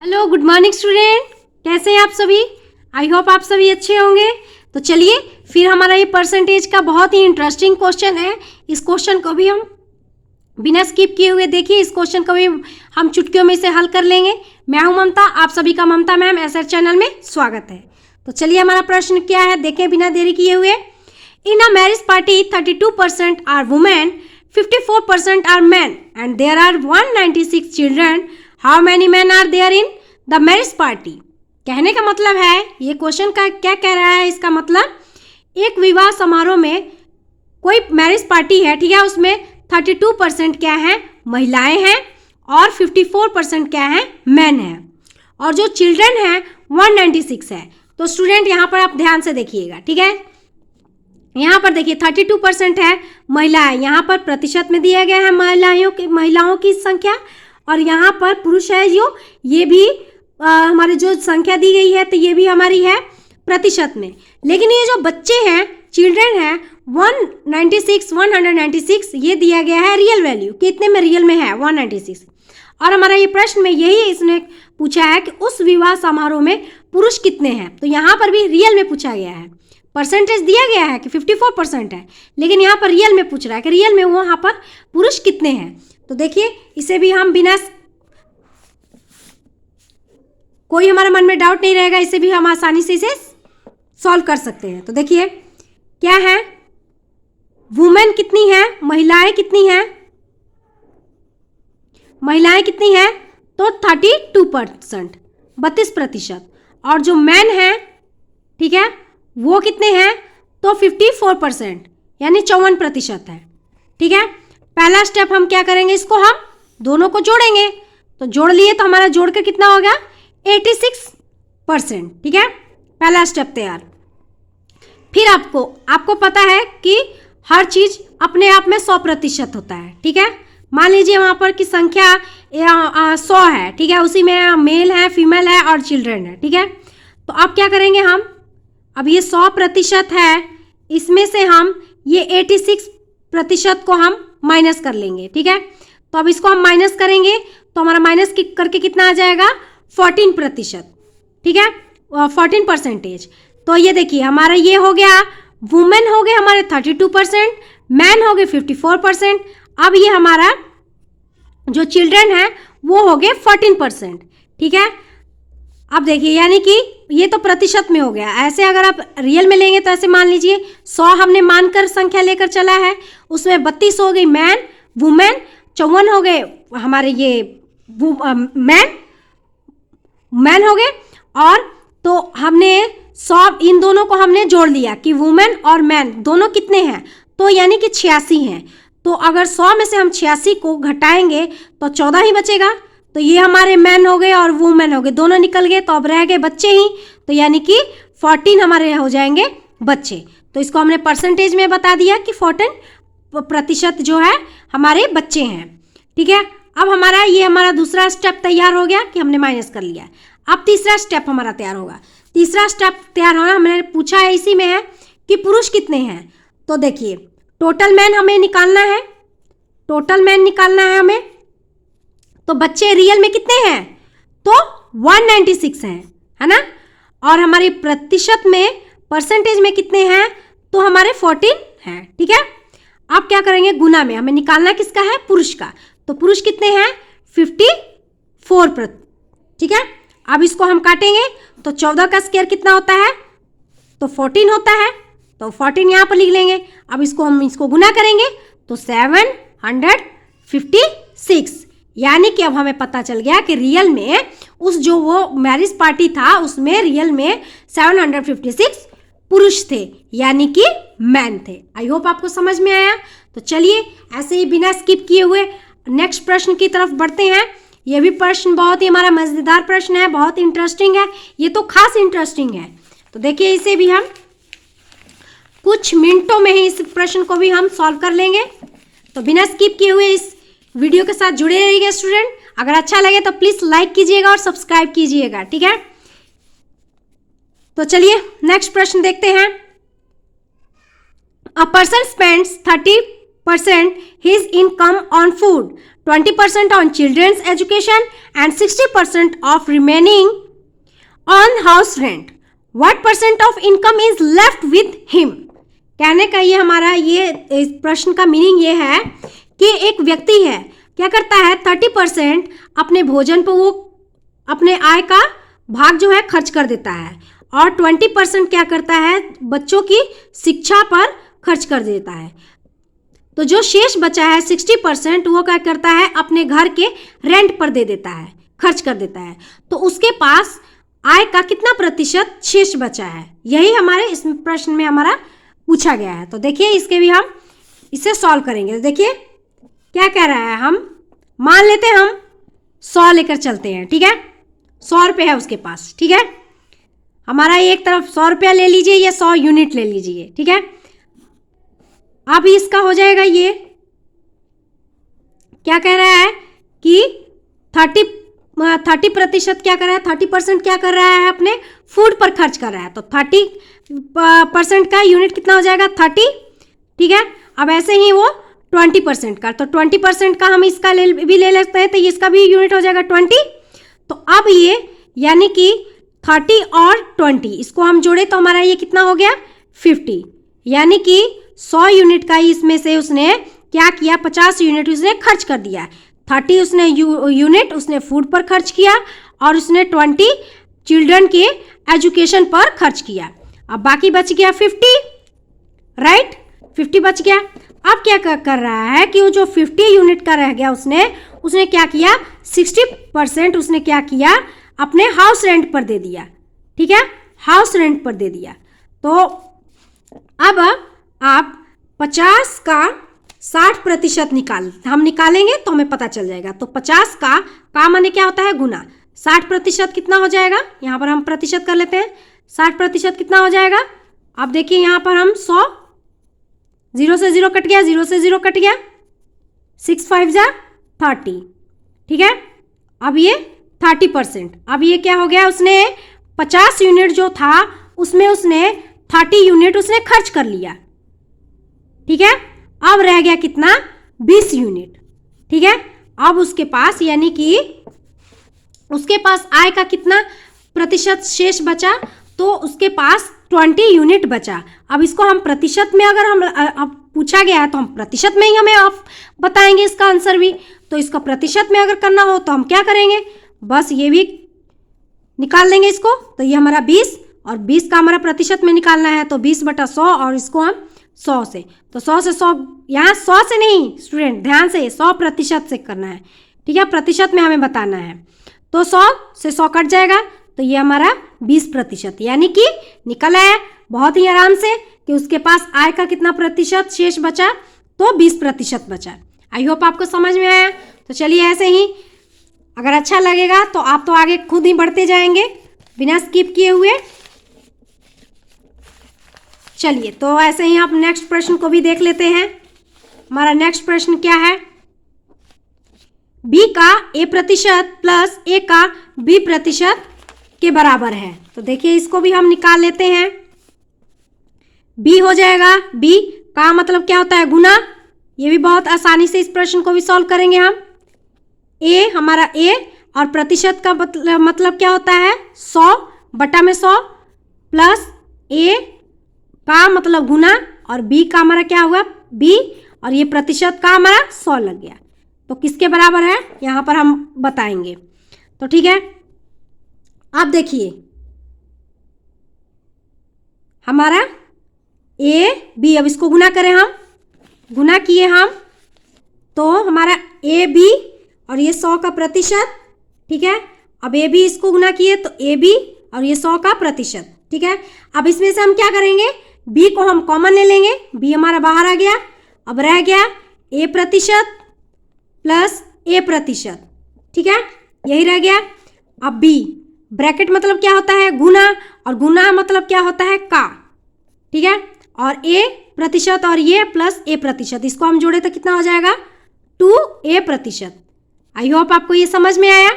Hello, good morning student. कैसे हैं आप सभी? आई होप आप सभी अच्छे होंगे। तो चलिए फिर हमारा ये परसेंटेज का बहुत ही इंटरेस्टिंग क्वेश्चन है। इस क्वेश्चन को भी हम बिना स्किप किए हुए देखिए। इस क्वेश्चन को भी हम चुटकियों में से हल कर लेंगे। मैं हूं ममता, आप सभी का ममता मैम एसआर चैनल में स्वागत है। तो चलिए हमारा प्रश्न क्या है, देखें बिना देरी किए हुए। In a marriage party 32% are women, 54% are man and there are 196 children. How many man are there in the marriage party? कहने का मतलब है, ये क्वेश्चन का क्या कह रहा है, इसका मतलब एक विवाह समारोह में कोई मैरिज पार्टी है, ठीक है, उसमें 32% क्या है, महिलाएं हैं और 54% क्या है, मैन है, और जो चिल्ड्रन है 196 है। तो स्टूडेंट यहाँ पर आप ध्यान से देखिएगा, ठीक है। यहाँ पर देखिए 32% है महिलाएं, यहाँ पर प्रतिशत में दिया गया है महिलाओं की संख्या, और यहाँ पर पुरुष है जो, ये भी हमारी जो संख्या दी गई है तो ये भी हमारी है प्रतिशत में। लेकिन ये जो बच्चे हैं, चिल्ड्रन हैं, 196 ये दिया गया है रियल वैल्यू, कितने में रियल में है 196। और हमारा ये प्रश्न में यही इसने पूछा है कि उस विवाह समारोह में पुरुष कितने हैं, तो यहाँ पर भी रियल में पूछा गया है। परसेंटेज दिया गया है कि 54% है, लेकिन यहाँ पर रियल में पूछ रहा है कि रियल में वहाँ पर पुरुष कितने हैं। तो देखिए इसे भी हम बिना कोई हमारे मन में डाउट नहीं रहेगा, इसे भी हम आसानी से इसे सॉल्व कर सकते हैं। तो देखिए क्या है, वुमेन कितनी है, महिलाएं कितनी हैं, महिलाएं कितनी हैं, तो 32%, 32%, और जो मैन है, ठीक है, वो कितने हैं, तो 54%, यानी 54% है, ठीक है। पहला स्टेप हम क्या करेंगे, इसको हम दोनों को जोड़ेंगे। तो जोड़ लिए तो हमारा जोड़कर कितना हो गया, 86%, ठीक है। पहला स्टेप तैयार। फिर आपको पता है कि हर चीज अपने आप में 100% होता है, ठीक है। मान लीजिए वहां पर की संख्या 100 है, ठीक है, उसी में मेल है, फीमेल है और चिल्ड्रन है, ठीक है। तो अब क्या करेंगे हम, अब ये 100% है, इसमें से हम ये 86% को हम माइनस कर लेंगे, ठीक है। तो अब इसको हम माइनस करेंगे तो हमारा माइनस करके कितना आ जाएगा, 14%, ठीक है, 14%। तो ये देखिए हमारा ये हो गया, वुमेन हो गए हमारे 32%, मैन हो गए 54%। अब ये हमारा जो चिल्ड्रन है वो हो गए 14%, ठीक है। अब देखिए यानी कि ये तो प्रतिशत में हो गया। ऐसे अगर आप रियल में लेंगे तो ऐसे मान लीजिए 100 हमने मानकर संख्या लेकर चला है, उसमें 32 हो गई मैन, वुमेन 54 हो गए हमारे ये मैन हो गए, और तो हमने 100 इन दोनों को हमने जोड़ लिया कि वुमेन और मैन दोनों कितने हैं, तो यानी कि 86 हैं। तो अगर 100 में से हम 86 को घटाएंगे तो 14 ही बचेगा। तो ये हमारे मैन हो गए और वुमेन हो गए, दोनों निकल गए, तो अब रह गए बच्चे ही, तो यानी कि 14 हमारे हो जाएंगे बच्चे। तो इसको हमने परसेंटेज में बता दिया कि 14% जो है हमारे बच्चे हैं, ठीक है। अब हमारा दूसरा स्टेप तैयार हो गया कि हमने माइनस कर लिया। अब तीसरा स्टेप हमारा तैयार होगा। तीसरा स्टेप तैयार होना, हमने पूछा है इसी में है कि पुरुष कितने हैं। तो देखिए टोटल मैन हमें निकालना है, टोटल मैन निकालना है हमें। तो बच्चे रियल में कितने हैं, तो 196 हैं, है ना। और हमारे प्रतिशत में, परसेंटेज में कितने हैं, तो हमारे 14 हैं, ठीक है। अब क्या करेंगे, गुना में हमें निकालना किसका है, पुरुष का। तो पुरुष कितने हैं, 54%, ठीक है। अब इसको हम काटेंगे तो 14 का स्क्वायर कितना होता है, तो 14 होता है, तो 14 यहाँ पर लिख लेंगे। अब इसको गुना करेंगे तो 756, यानी कि अब हमें पता चल गया कि रियल में उस जो वो मैरिज पार्टी था उसमें रियल में 756 पुरुष थे, यानी कि मैन थे। आई होप आपको समझ में आया। तो चलिए ऐसे ही बिना स्किप किए हुए नेक्स्ट प्रश्न की तरफ बढ़ते हैं। ये भी प्रश्न बहुत ही हमारा मजेदार प्रश्न है, बहुत इंटरेस्टिंग है, ये तो खास इंटरेस्टिंग है। तो देखिए इसे भी हम कुछ मिनटों में ही इस प्रश्न को भी हम सॉल्व कर लेंगे। तो बिना स्किप किए हुए इस वीडियो के साथ जुड़े रहिएगा स्टूडेंट। अगर अच्छा लगे तो प्लीज लाइक कीजिएगा और सब्सक्राइब कीजिएगा, ठीक है। तो चलिए नेक्स्ट प्रश्न देखते हैं। A person spends 30 60% his income on food, 20% on children's education and 60% of remaining on house rent. What percent of income is left with him? कहने का ये हमारा ये इस प्रश्न का मीनिंग ये है कि एक व्यक्ति है, क्या करता है 30% अपने भोजन पर वो अपने आय का भाग जो है खर्च कर देता है और 20% क्या करता है बच्चों की शिक्षा पर खर्च कर देता है। तो जो शेष बचा है 60% वो क्या करता है अपने घर के रेंट पर दे देता है, खर्च कर देता है। तो उसके पास आय का कितना प्रतिशत शेष बचा है, यही हमारे इस प्रश्न में हमारा पूछा गया है। तो देखिए इसके भी हम इसे सॉल्व करेंगे। तो देखिए क्या कह रहा है, हम मान लेते हैं हम 100 लेकर चलते हैं, ठीक है, 100 रुपये है उसके पास, ठीक है। हमारा एक तरफ 100 रुपया ले लीजिए या 100 यूनिट ले लीजिए, ठीक है। अब इसका हो जाएगा ये क्या कह रहा है कि 30% क्या कर रहा है, 30% क्या कर रहा है अपने फूड पर खर्च कर रहा है। तो 30% का यूनिट कितना हो जाएगा 30, ठीक है। अब ऐसे ही वो 20% का, तो 20% का हम इसका भी ले लेते हैं, तो इसका भी यूनिट हो जाएगा 20। तो अब ये यानी कि 30 और 20 इसको हम जोड़े तो हमारा ये कितना हो गया 50, यानी कि 100 यूनिट का इसमें से उसने क्या किया 50 यूनिट उसने खर्च कर दिया। 30 उसने यूनिट उसने फूड पर खर्च किया और उसने 20 चिल्ड्रन के एजुकेशन पर खर्च किया। अब बाकी बच गया 50, राइट, 50 बच गया। अब क्या कर रहा है कि वो जो 50 यूनिट का रह गया उसने क्या किया 60% उसने क्या किया अपने हाउस रेंट पर दे दिया, ठीक है, हाउस रेंट पर दे दिया। तो अब आप 50 का 60% हम निकालेंगे तो हमें पता चल जाएगा। तो 50 का माने क्या होता है गुना, 60% कितना हो जाएगा, यहाँ पर हम प्रतिशत कर लेते हैं, 60% कितना हो जाएगा। अब देखिए यहाँ पर हम 100, 0 से 0 कट गया, 0 से 0 कट गया, 6 5 जा 30, ठीक है। अब ये 30%, अब ये क्या हो गया उसने 50 यूनिट जो था उसमें उसने 30 यूनिट उसने खर्च कर लिया, ठीक है। अब रह गया कितना 20 यूनिट, ठीक है। अब उसके पास यानी कि उसके पास आय का कितना प्रतिशत शेष बचा, तो उसके पास 20 यूनिट बचा। अब इसको हम प्रतिशत में अगर हम अब पूछा गया है तो हम प्रतिशत में ही हमें आप बताएंगे इसका आंसर भी। तो इसका प्रतिशत में अगर करना हो तो हम क्या करेंगे, बस ये भी निकाल लेंगे इसको। तो ये हमारा 20 और 20 का हमारा प्रतिशत में निकालना है, तो 20/100 और इसको हम 100 से, तो 100 से 100 यहाँ 100 से नहीं स्टूडेंट ध्यान से 100% से करना है, ठीक है, प्रतिशत में हमें बताना है। तो 100 से 100 कट जाएगा, तो ये हमारा 20% यानी कि निकल आया बहुत ही आराम से कि उसके पास आय का कितना प्रतिशत शेष बचा, तो 20% बचा। आई होप आपको समझ में आया। तो चलिए ऐसे ही अगर अच्छा लगेगा तो आप तो आगे खुद ही बढ़ते जाएंगे बिना स्किप किए हुए। चलिए तो ऐसे ही आप नेक्स्ट प्रश्न को भी देख लेते हैं। हमारा नेक्स्ट प्रश्न क्या है, b का a% प्लस a का b% के बराबर है। तो देखिए इसको भी हम निकाल लेते हैं। b हो जाएगा, b का मतलब क्या होता है गुना, ये भी बहुत आसानी से इस प्रश्न को भी सॉल्व करेंगे हम। a हमारा a और प्रतिशत का मतलब क्या होता है 100/100 प्लस a का मतलब गुना और b का हमारा क्या हुआ b और ये प्रतिशत का हमारा 100 लग गया। तो किसके बराबर है यहाँ पर हम बताएंगे। तो ठीक है, अब देखिए हमारा a b, अब इसको गुना करें हम, गुना किए हम तो हमारा a b और ये 100 का प्रतिशत, ठीक है। अब a b इसको गुना किए तो a b और ये 100 का प्रतिशत, ठीक है। अब इसमें से हम क्या करेंगे, b को हम कॉमन ले लेंगे, b हमारा बाहर आ गया। अब रह गया a% प्लस a%, ठीक है, यही रह गया। अब b ब्रैकेट मतलब क्या होता है गुना और गुना मतलब क्या होता है का, ठीक है, और a% और ये प्लस a%, इसको हम जोड़े तो कितना हो जाएगा 2a%। आई होप आपको ये समझ में आया।